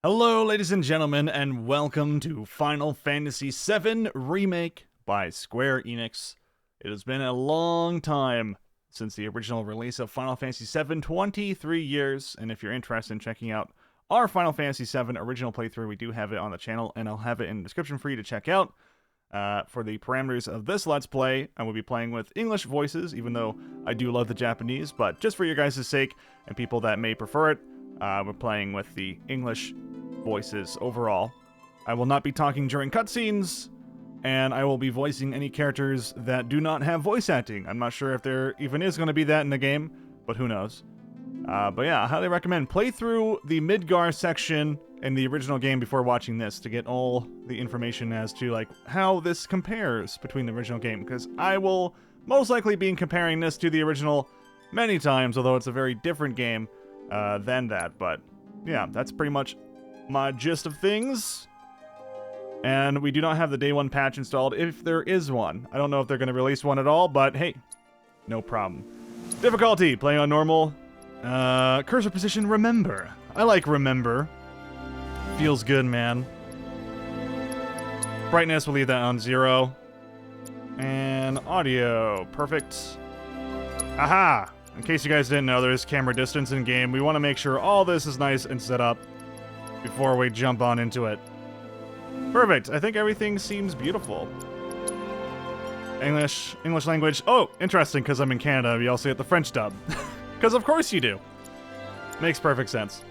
Hello, ladies and gentlemen, and welcome to Final Fantasy VII Remake by Square Enix. It has been a long time since the original release of Final Fantasy VII, 23 years, and if you're interested in checking out our Final Fantasy VII original playthrough, we do have it on the channel, and I'll have it in the description for you to check out. For the parameters of this Let's Play, I will be playing with English voices, even though I do love the Japanese, but just for your guys' sake, and people that may prefer it, we're playing with the English voices overall. I will not be talking during cutscenes, and I will be voicing any characters that do not have voice acting. I'm not sure if there even is going to be that in the game, but who knows. But yeah, I highly recommend play through the Midgar section in the original game before watching this to get all the information as to like how this compares between the original game, because I will most likely be comparing this to the original many times, although it's a very different game than that. But yeah, that's pretty much my gist of things. And we do not have the day one patch installed, if there is one. I don't know if they're going to release one at all, but hey, no problem. Difficulty, playing on normal. Cursor position, remember. I like remember. Feels good, man. Brightness, we'll leave that on 0. And audio, perfect. Aha! In case you guys didn't know, there's camera distance in game. We want to make sure all this is nice and set up before we jump on into it. Perfect. I think everything seems beautiful. English language. Oh, interesting, because I'm in Canada. We also get the French dub. Because of course you do. Makes perfect sense.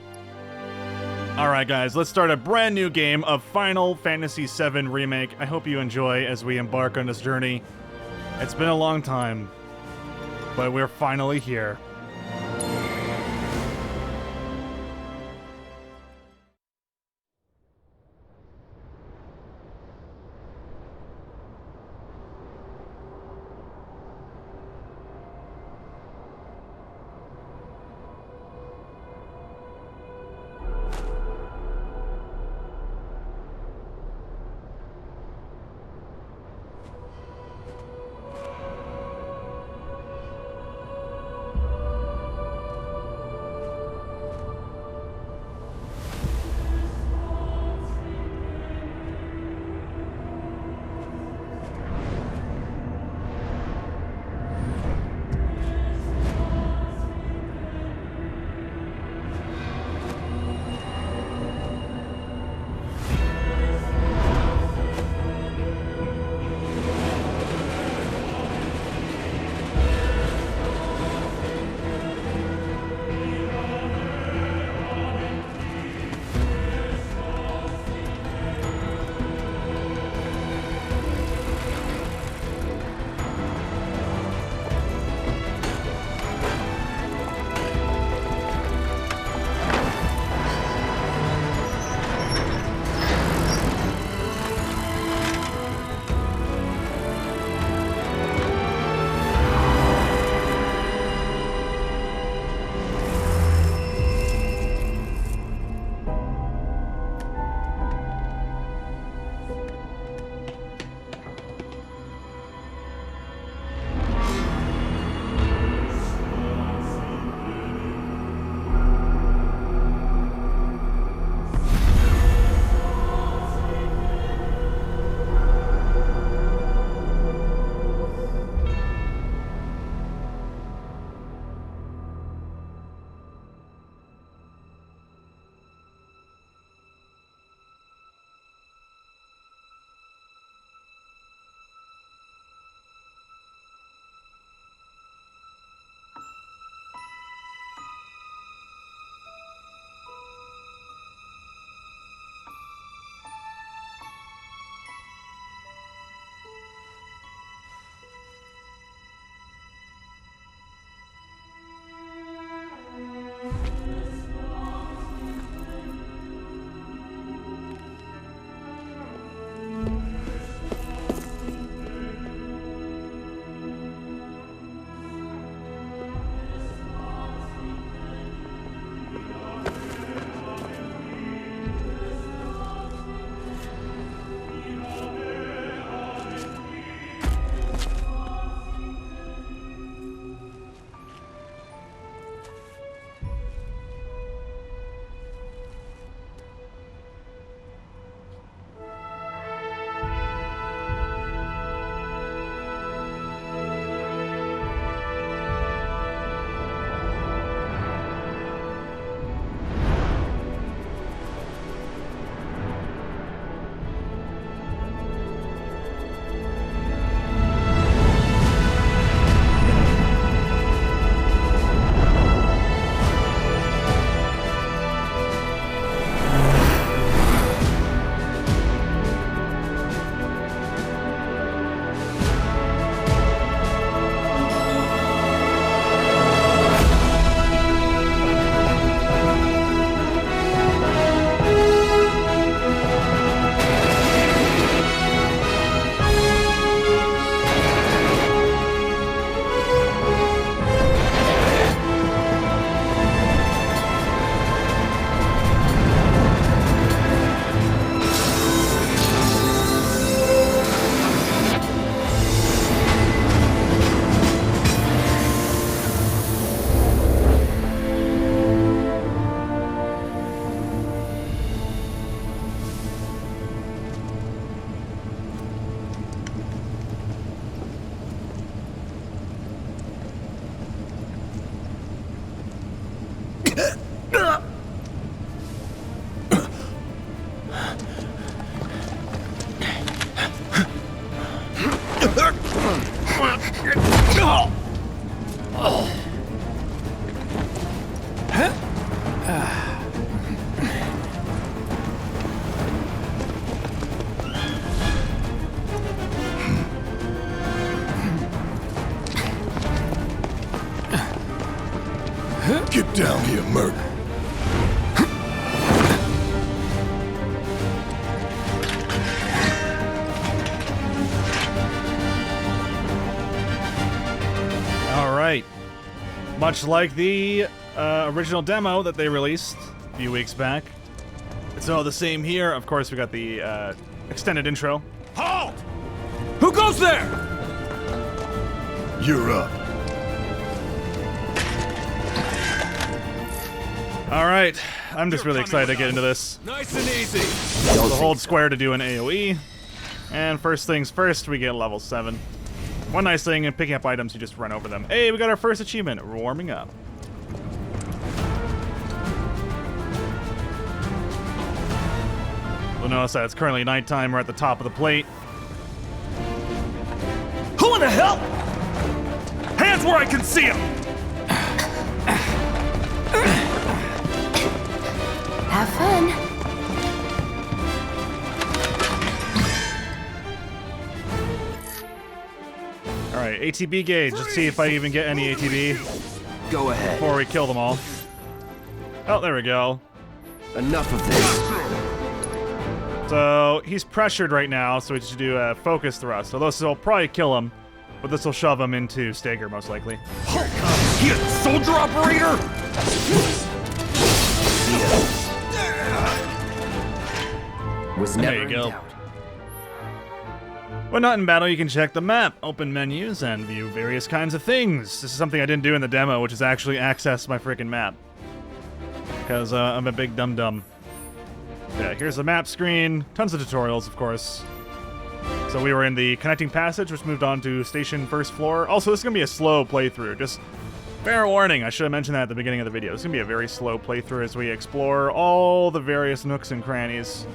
Alright guys, let's start a brand new game of Final Fantasy VII Remake. I hope you enjoy as we embark on this journey. It's been a long time, but we're finally here. Down here, Merc. Alright. Much like the original demo that they released a few weeks back. It's all the same here. Of course, we got the extended intro. Halt! Who goes there? You're up. Alright, I'm just really excited to get into this. Nice and easy. So hold square to do an AoE. And first things first, we get level 7. One nice thing in picking up items, you just run over them. Hey, we got our first achievement, warming up. You'll notice that it's currently nighttime. We're at the top of the plate. Who in the hell? Hands where I can see them. Have fun. Alright, ATB gauge. Let's see if I even get any ATB Go ahead. before we kill them all. Oh, there we go. Enough of this. So, he's pressured right now, so we should do a focus thrust. So this will probably kill him, but this will shove him into Stager, most likely. He a soldier operator? Was There never you in go. doubt. When not in battle, you can check the map, open menus, and view various kinds of things. This is something I didn't do in the demo, which is actually access my freaking map. Because I'm a big dum-dum. Yeah, here's the map screen. Tons of tutorials, of course. So we were in the connecting passage, which moved on to station first floor. Also, this is going to be a slow playthrough. Just fair warning, I should have mentioned that at the beginning of the video. It's going to be a very slow playthrough as we explore all the various nooks and crannies.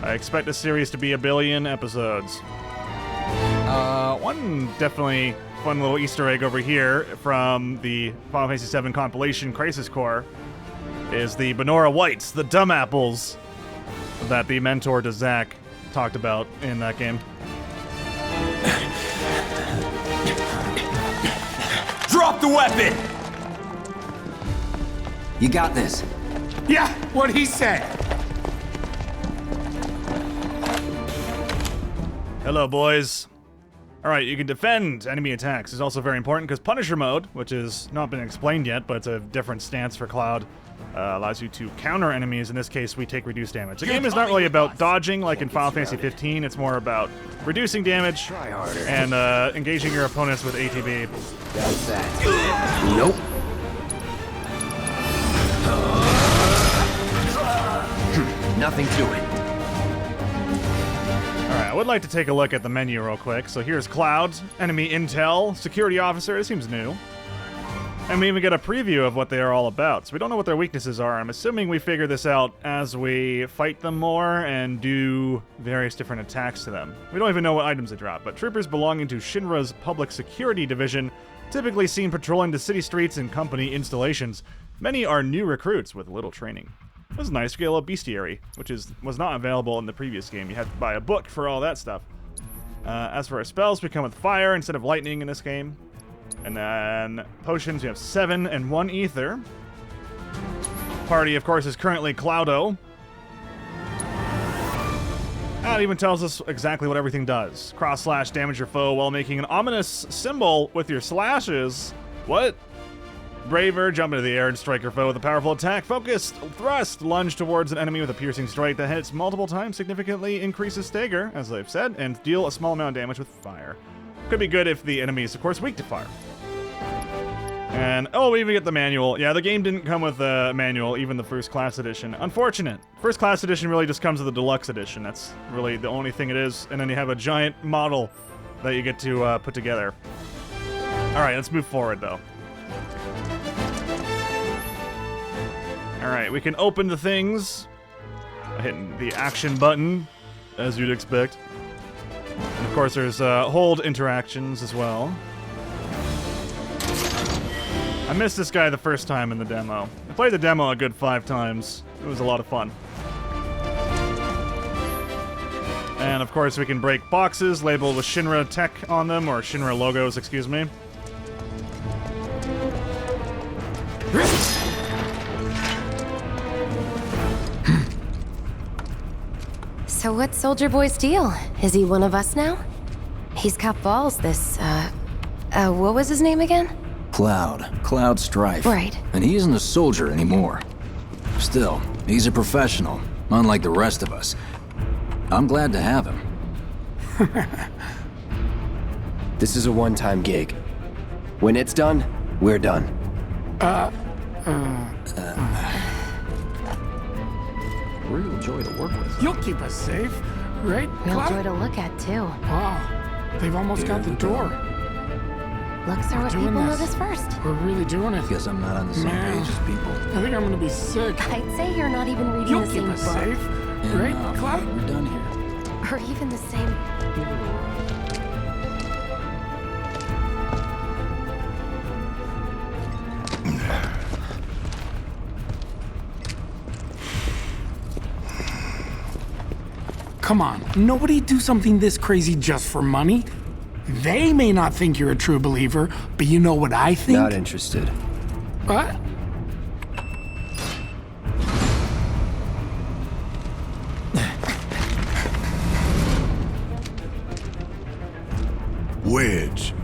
I expect this series to be 1 billion episodes. One definitely fun little Easter egg over here from the Final Fantasy VII compilation Crisis Core is the Benora Whites, the dumb apples that the mentor to Zack talked about in that game. Drop the weapon! You got this. Yeah, what he said. Hello, boys. Alright, you can defend enemy attacks. It's also very important because Punisher mode, which has not been explained yet, but it's a different stance for Cloud, allows you to counter enemies. In this case, we take reduced damage. The game is not really about dodging like in Final Fantasy 15. It's more about reducing damage Try harder. and engaging your opponents with ATB. That's that. Nope. Nothing to it. Alright, I would like to take a look at the menu real quick. So here's Cloud, enemy intel, security officer. It seems new. And we even get a preview of what they are all about. So we don't know what their weaknesses are. I'm assuming we figure this out as we fight them more and do various different attacks to them. We don't even know what items they drop, but troopers belonging to Shinra's Public Security Division typically seen patrolling the city streets and company installations. Many are new recruits with little training. This is nice. We get a little bestiary, which was not available in the previous game. You had to buy a book for all that stuff. As for our spells, we come with fire instead of lightning in this game. And then potions, we have 7 and 1 ether. Party, of course, is currently Cloudo. That even tells us exactly what everything does. Cross/slash damage your foe while making an ominous symbol with your slashes. What? Braver, jump into the air and strike your foe with a powerful attack. Focused thrust, lunge towards an enemy with a piercing strike that hits multiple times, significantly increases stagger, as they've said, and deal a small amount of damage with fire. Could be good if the enemy is, of course, weak to fire. And, oh, we even get the manual. Yeah, the game didn't come with a manual, even the First Class Edition. Unfortunate. First Class Edition really just comes with the Deluxe Edition. That's really the only thing it is. And then you have a giant model that you get to put together. Alright, let's move forward, though. Alright, we can open the things by hitting the action button, as you'd expect. And of course, there's hold interactions as well. I missed this guy the first time in the demo. I played the demo a good 5 times. It was a lot of fun. And of course, we can break boxes labeled with Shinra tech on them, or Shinra logos, excuse me. So what's Soldier Boy's deal? Is he one of us now? He's got balls, this, what was his name again? Cloud Strife. Right. And he isn't a soldier anymore. Still, he's a professional, unlike the rest of us. I'm glad to have him. This is a one-time gig. When it's done, we're done. Real joy to work with. You'll keep us safe, right, Real Cloud? joy to look at, too. Wow, they've almost got the door. Looks are what doing people this. notice first. We're really doing it. Guess I'm not on the same Man. page as people. I think I'm gonna be sick. I'd say you're not even reading You'll the keep same us book. safe, right, Cloud? We're done here. Or even the same... Come on, nobody do something this crazy just for money. They may not think you're a true believer, but you know what I think? Not interested. What? Wedge.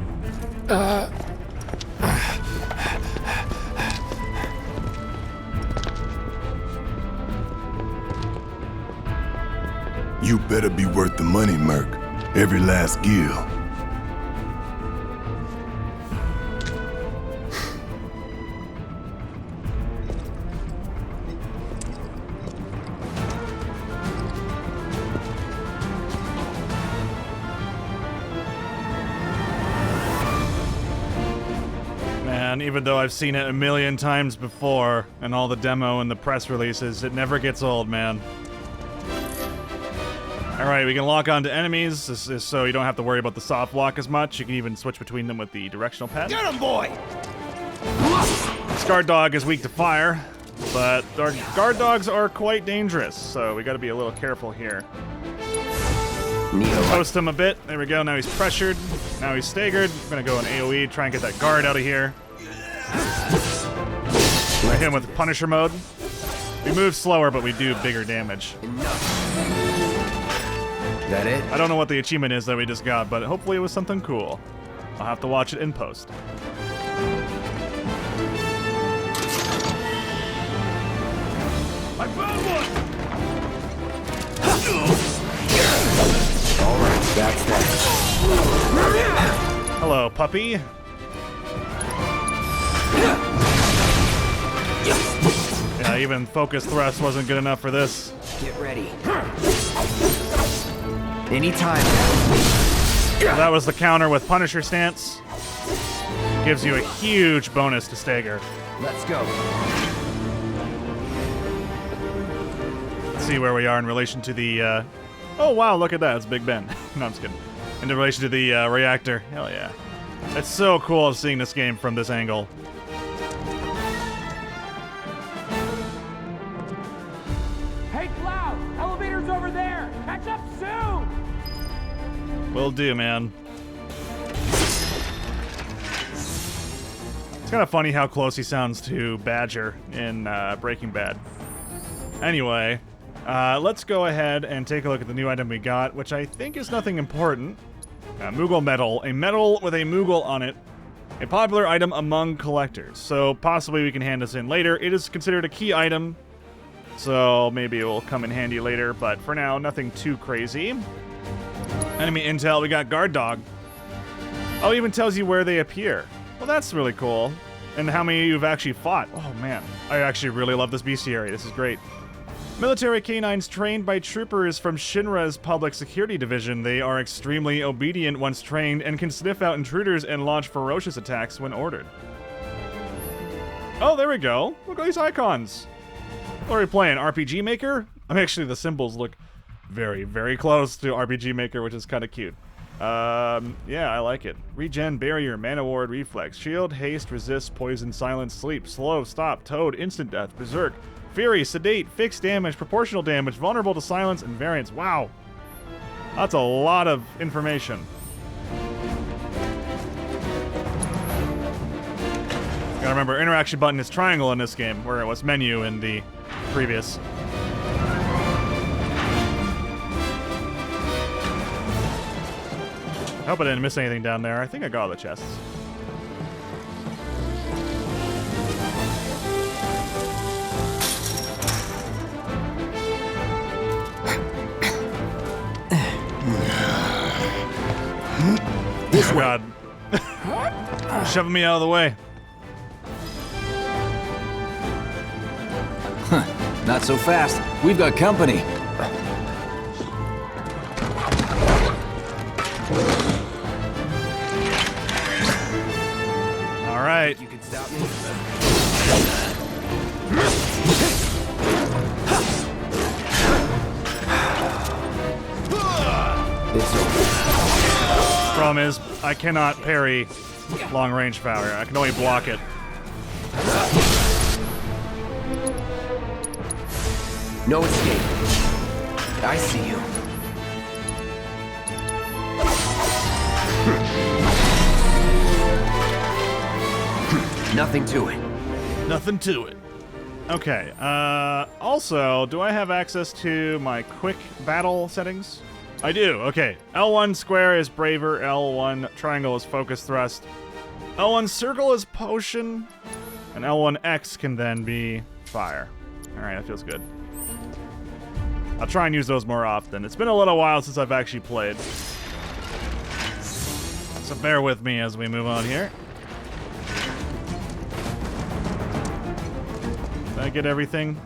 You better be worth the money, Merc. Every last gill. Man, even though I've seen it a million times before, and all the demo and the press releases, it never gets old, man. Alright, we can lock onto enemies, this is so you don't have to worry about the soft lock as much. You can even switch between them with the directional pad. Get him, boy! This guard dog is weak to fire, but our guard dogs are quite dangerous, so we gotta be a little careful here. Neo. Post him a bit. There we go. Now he's pressured. Now he's staggered. I'm gonna go in AoE, try and get that guard out of here. Hit him with Punisher mode. We move slower, but we do bigger damage. That it? I don't know what the achievement is that we just got, but hopefully it was something cool. I'll have to watch it in post. I found one! All right, that's that. Hello, puppy. Yeah, even focus thrust wasn't good enough for this. Get ready. Anytime. That was the counter with Punisher stance. Gives you a huge bonus to stagger. Let's go. Let's see where we are in relation to the, Oh wow, look at that, it's Big Ben. No, I'm just kidding. In relation to the reactor. Hell yeah. It's so cool seeing this game from this angle. Hey, Cloud! Elevator's over there! Catch up soon! Will do, man. It's kind of funny how close he sounds to Badger in Breaking Bad. Anyway, let's go ahead and take a look at the new item we got, which I think is nothing important. Moogle medal. A medal with a Moogle on it. A popular item among collectors. So possibly we can hand this in later. It is considered a key item, so maybe it will come in handy later, but for now, nothing too crazy. Enemy intel, we got Guard Dog. Oh, it even tells you where they appear. Well, that's really cool. And how many you've actually fought. Oh, man. I actually really love this bestiary. This is great. Military canines trained by troopers from Shinra's Public Security Division. They are extremely obedient once trained and can sniff out intruders and launch ferocious attacks when ordered. Oh, there we go. Look at these icons. What are we playing? RPG Maker? Actually, the symbols look very, very close to RPG Maker, which is kind of cute. Yeah, I like it. Regen, barrier, mana ward, reflex, shield, haste, resist, poison, silence, sleep, slow, stop, toad, instant death, berserk, fury, sedate, fixed damage, proportional damage, vulnerable to silence, and variance. Wow. That's a lot of information. Gotta remember, interaction button is triangle in this game, where it was menu in the previous. Hope I didn't miss anything down there. I think I got all the chests. This way. God. Shoving me out of the way. Not so fast. We've got company. All right. You can stop me. It's over. Problem is, I cannot parry long-range fire. I can only block it. No escape. I see you. Nothing to it. Nothing to it. Okay, also, do I have access to my quick battle settings? I do, okay. L1 square is braver, L1 triangle is focus thrust, L1 circle is potion, and L1 X can then be fire. Alright, that feels good. I'll try and use those more often. It's been a little while since I've actually played. So bear with me as we move on here. Did I get everything?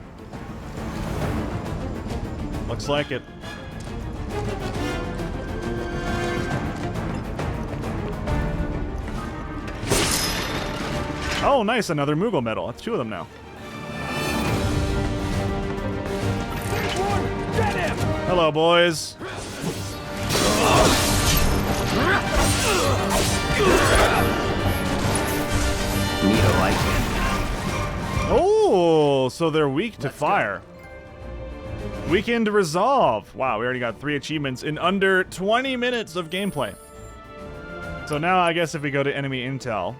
Looks like it. Oh, nice, another Moogle medal. That's 2 of them now. Get him! Hello, boys. Need a light. Oh, so they're weak to fire. Weakened resolve. Wow, we already got 3 achievements in under 20 minutes of gameplay. So now I guess if we go to enemy intel.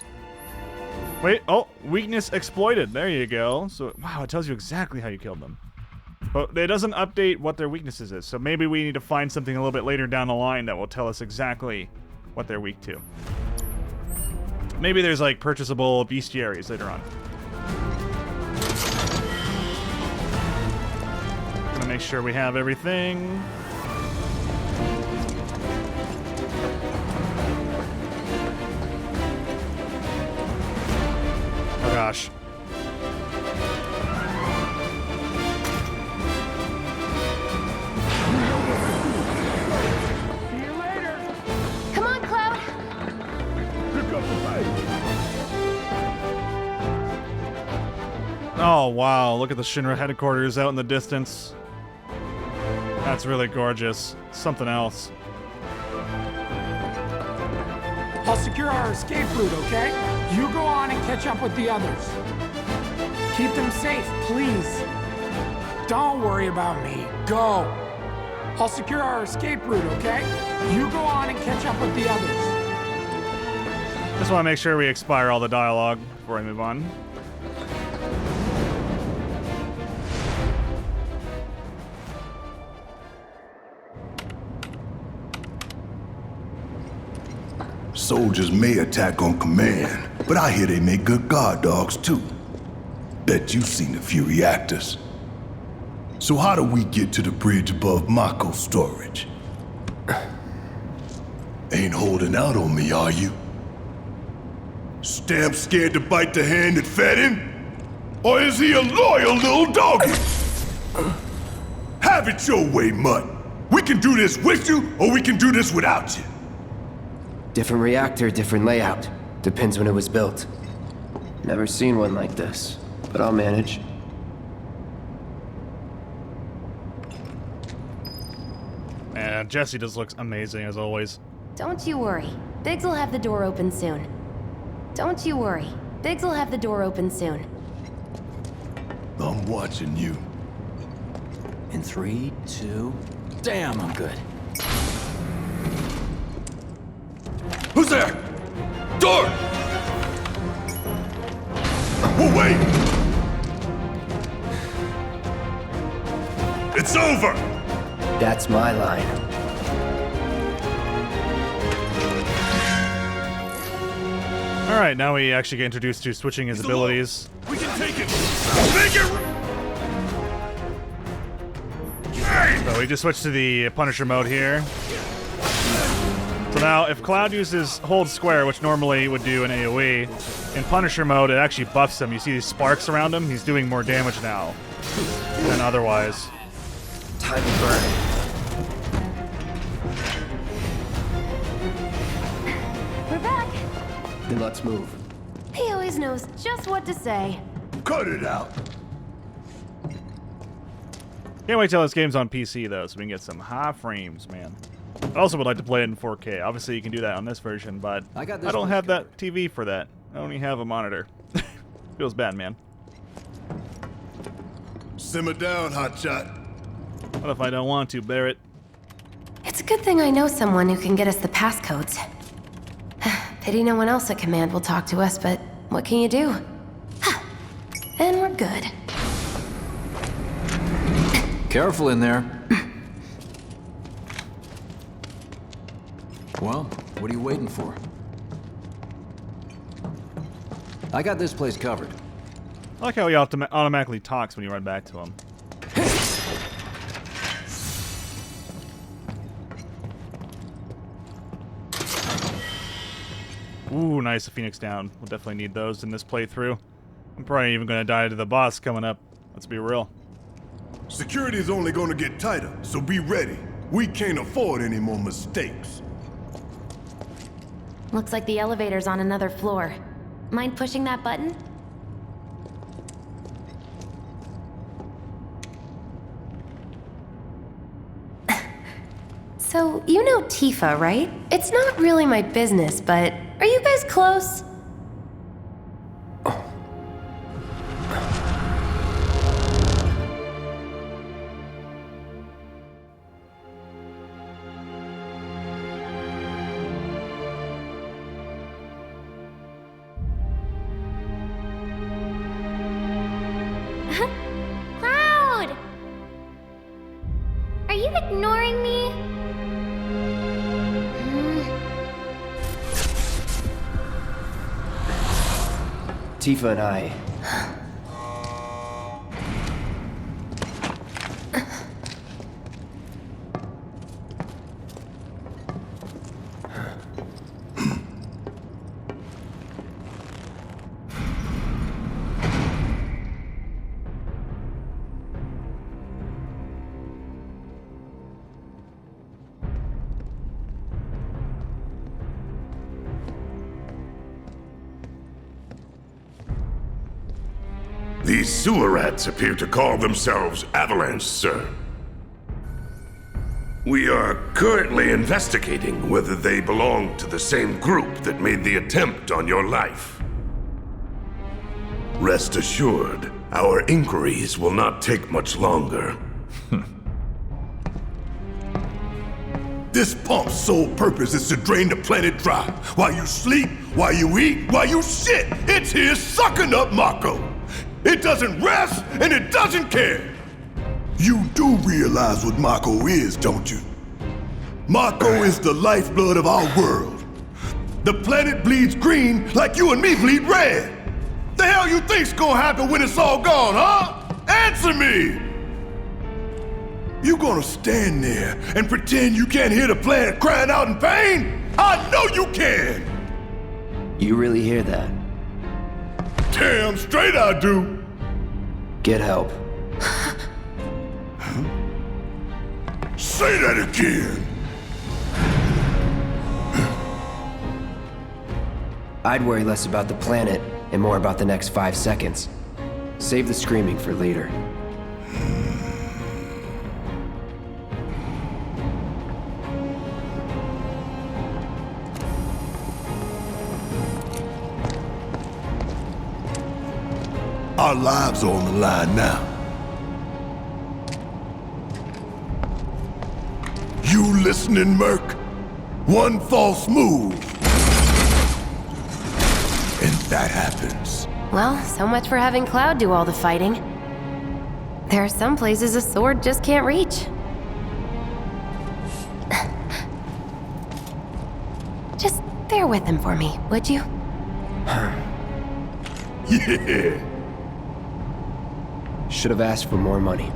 Wait, oh, weakness exploited. There you go. So, wow, it tells you exactly how you killed them. But it doesn't update what their weaknesses is. So maybe we need to find something a little bit later down the line that will tell us exactly what they're weak to. Maybe there's like purchasable bestiaries later on. Gonna make sure we have everything. Oh gosh. See you later! Come on, Cloud. Pick up the fight! Oh wow, look at the Shinra headquarters out in the distance. That's really gorgeous. Something else. I'll secure our escape route, okay? You go on and catch up with the others. Keep them safe, please. Don't worry about me. Go. I'll secure our escape route, okay? You go on and catch up with the others. Just want to make sure we expire all the dialogue before we move on. Soldiers may attack on command, but I hear they make good guard dogs too. Bet you've seen a few reactors. So how do we get to the bridge above Mako storage? Ain't holding out on me, are you? Stamp scared to bite the hand that fed him? Or is he a loyal little doggy? Have it your way, Mutt. We can do this with you, or we can do this without you. Different reactor, different layout. Depends when it was built. Never seen one like this, but I'll manage. And Jesse just looks amazing as always. Don't you worry. Biggs will have the door open soon. Don't you worry. Biggs will have the door open soon. I'm watching you. In 3, 2... Damn, I'm good. Who's there? Door! Oh, wait! It's over! That's my line. Alright, now we actually get introduced to switching his abilities. We can take it! Make it! So we just switched to the Punisher mode here. So now, if Cloud uses hold square, which normally would do an AoE, in Punisher mode it actually buffs him. You see these sparks around him? He's doing more damage now than otherwise. Time to burn. We're back. Then let's move. He always knows just what to say. Cut it out. Can't wait till this game's on PC though, so we can get some high frames, man. I also would like to play it in 4K. Obviously, you can do that on this version, but I don't have that TV for that. I only have a monitor. Feels bad, man. Simmer down, hotshot. What if I don't want to, Barrett? It's a good thing I know someone who can get us the passcodes. Pity no one else at command will talk to us, but what can you do? And we're good. Careful in there. Well, what are you waiting for? I got this place covered. I like how he automatically talks when you run back to him. Ooh, nice, a Phoenix down. We'll definitely need those in this playthrough. I'm probably even gonna die to the boss coming up. Let's be real. Security is only gonna get tighter, so be ready. We can't afford any more mistakes. Looks like the elevator's on another floor. Mind pushing that button? So, you know Tifa, right? It's not really my business, but are you guys close? Cloud! Are you ignoring me? Tifa and I... These sewer rats appear to call themselves Avalanche, sir. We are currently investigating whether they belong to the same group that made the attempt on your life. Rest assured, our inquiries will not take much longer. This pump's sole purpose is to drain the planet dry. While you sleep, while you eat, while you shit, it's here sucking up Mako. It doesn't rest, and it doesn't care. You do realize what Mako is, don't you? Mako is the lifeblood of our world. The planet bleeds green like you and me bleed red. The hell you think's gonna happen when it's all gone, huh? Answer me! You gonna stand there and pretend you can't hear the planet crying out in pain? I know you can! You really hear that? Damn straight I do! Get help. Say that again! I'd worry less about the planet and more about the next 5 seconds. Save the screaming for later. Our lives are on the line now. You listening, Merc? One false move, and that happens. Well, so much for having Cloud do all the fighting. There are some places a sword just can't reach. Just bear with him for me, would you? Yeah. Should have asked for more money.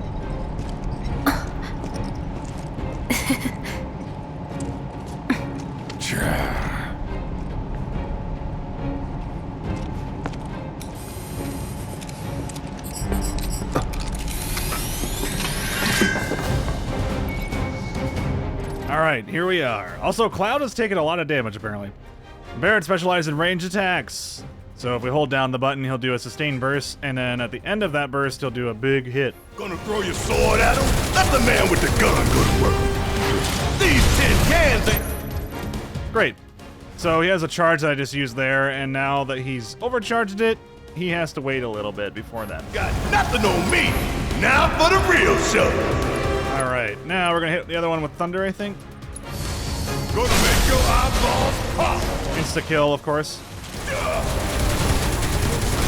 Alright, here we are. Also, Cloud has taken a lot of damage, apparently. Barrett specializes in ranged attacks. So if we hold down the button, he'll do a sustained burst, and then at the end of that burst, he'll do a big hit. Gonna throw your sword at him? Let the man with the gun go to work. These tin cans ain't... Great. So he has a charge that I just used there, and now that he's overcharged it, he has to wait a little bit before that. Got nothing on me. Now for the real show. Alright, now we're gonna hit the other one with Thunder, I think. Gonna make your eyeballs pop. Insta-kill, of course.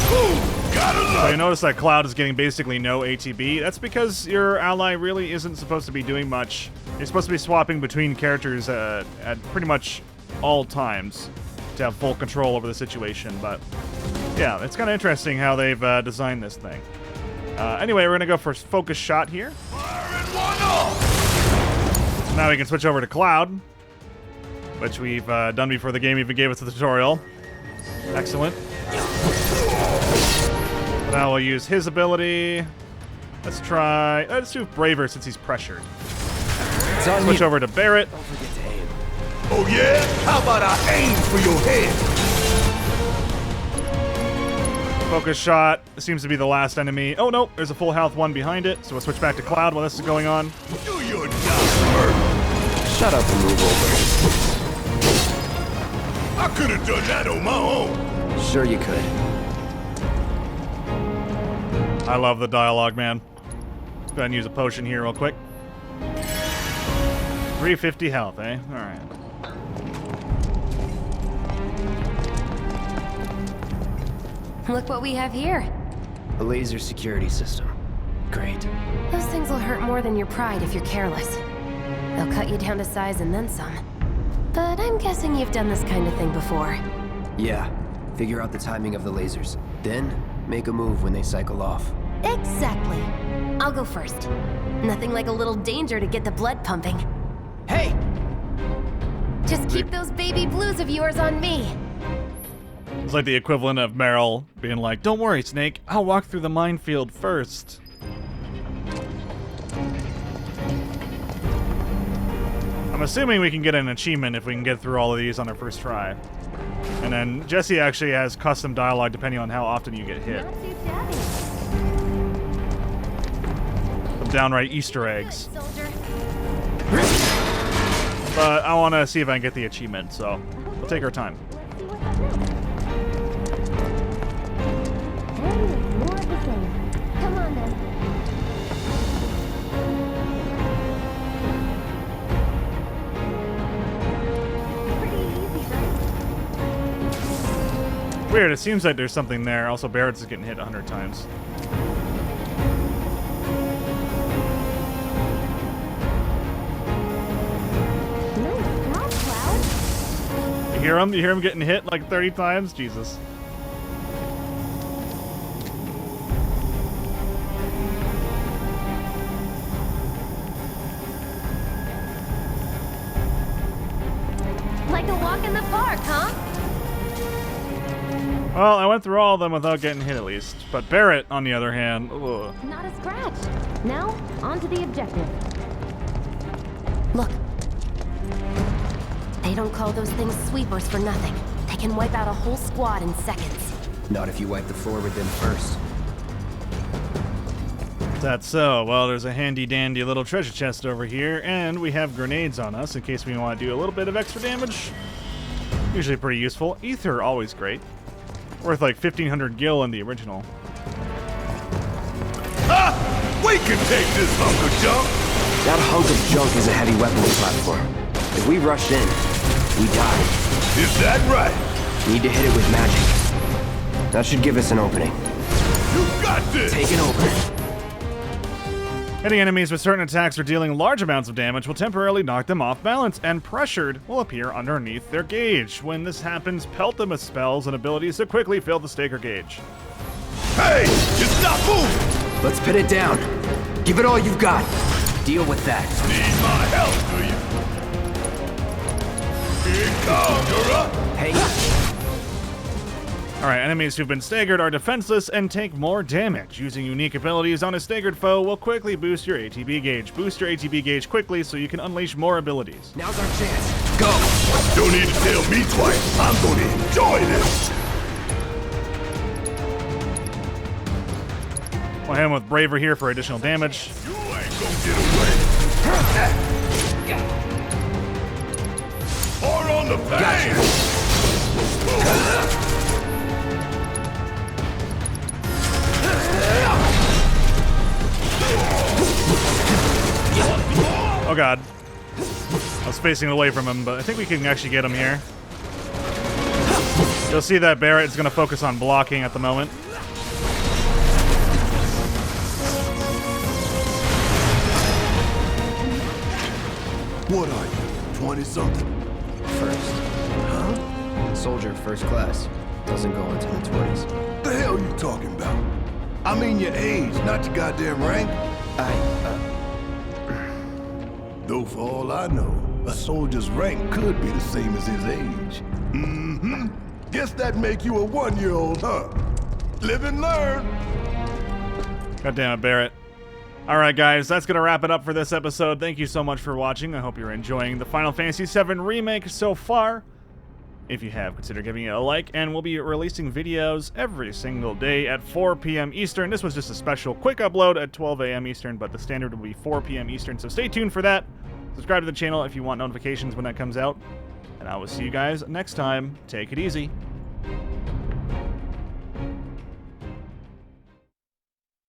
Ooh, gotta So love you notice that Cloud is getting basically no ATB. That's because your ally really isn't supposed to be doing much. You're supposed to be swapping between characters at pretty much all times to have full control over the situation. But yeah, it's kind of interesting how they've designed this thing. Anyway, we're going to go for focus shot here. So now we can switch over to Cloud, which we've done before the game even gave us the tutorial. Excellent. Now we'll use his ability. Let's do Braver since he's pressured. Switch over to Barrett. Don't forget to aim. Oh yeah? How about I aim for your head? Focus shot seems to be the last enemy. Oh no, there's a full health one behind it, so we'll switch back to Cloud while this is going on. Do your job, Bert. Shut up and move over. I could have done that on my own. Sure you could. I love the dialogue, man. Let's go ahead and use a potion here real quick. 350 health, eh? Alright. Look what we have here. A laser security system. Great. Those things will hurt more than your pride if you're careless. They'll cut you down to size and then some. But I'm guessing you've done this kind of thing before. Yeah. Figure out the timing of the lasers. Then, make a move when they cycle off. Exactly. I'll go first. Nothing like a little danger to get the blood pumping. Hey! Just keep those baby blues of yours on me. It's like the equivalent of Meryl being like, "Don't worry, Snake. I'll walk through the minefield first." I'm assuming we can get an achievement if we can get through all of these on our first try. And then Jesse actually has custom dialogue depending on how often you get hit. Not too shabby. Some downright Easter eggs. Good, soldier. But I want to see if I can get the achievement, so we'll take our time. Let's see what's up next. Hey, more of the same. Come on then. Pretty easy, right? Weird, it seems like there's something there. Also, Barrett's is getting hit 100 times. Nice job, Cloud. You hear him? You hear him getting hit like 30 times? Jesus. Like a walk in the park, huh? Well, I went through all of them without getting hit at least. But Barrett, on the other hand, ugh. Not a scratch. Now, on to the objective. Look. They don't call those things sweepers for nothing. They can wipe out a whole squad in seconds. Not if you wipe the floor with them first. That's so. Well, there's a handy-dandy little treasure chest over here, and we have grenades on us in case we want to do a little bit of extra damage. Usually pretty useful. Ether, always great. Worth like 1,500 gil in the original. Ah! We can take this hunk of junk! That hunk of junk is a heavy weapons platform. If we rushed in, we die. Is that right? Need to hit it with magic. That should give us an opening. You got this! Take an opening. Hitting enemies with certain attacks or dealing large amounts of damage will temporarily knock them off balance, and pressured will appear underneath their gauge. When this happens, pelt them with spells and abilities to quickly fill the staker gauge. Hey! Just stop moving! Let's pin it down. Give it all you've got. Deal with that. Need my help, do you? Here it comes, you're up! Hey. Alright, enemies who've been staggered are defenseless and take more damage. Using unique abilities on a staggered foe will quickly boost your ATB gauge. Boost your ATB gauge quickly so you can unleash more abilities. Now's our chance. Go! Don't need to tell me twice. I'm gonna enjoy this. We'll hit him with Braver here for additional damage. You ain't gonna get away. Hard on the pain. Oh god. I was facing away from him, but I think we can actually get him here. You'll see that Barrett is going to focus on blocking at the moment. What are you, 20-something? First. Huh? Soldier first class. Doesn't go into the 20s. The hell you talking about? I mean your age, not your goddamn rank. Though for all I know, a soldier's rank could be the same as his age. Mm-hmm. Guess that make you a 1-year-old, huh? Live and learn. God damn it, Barrett. Alright guys, that's going to wrap it up for this episode. Thank you so much for watching. I hope you're enjoying the Final Fantasy VII Remake so far. If you have, consider giving it a like, and we'll be releasing videos every single day at 4 p.m. Eastern. This was just a special quick upload at 12 a.m. Eastern, but the standard will be 4 p.m. Eastern, so stay tuned for that. Subscribe to the channel if you want notifications when that comes out, and I will see you guys next time. Take it easy.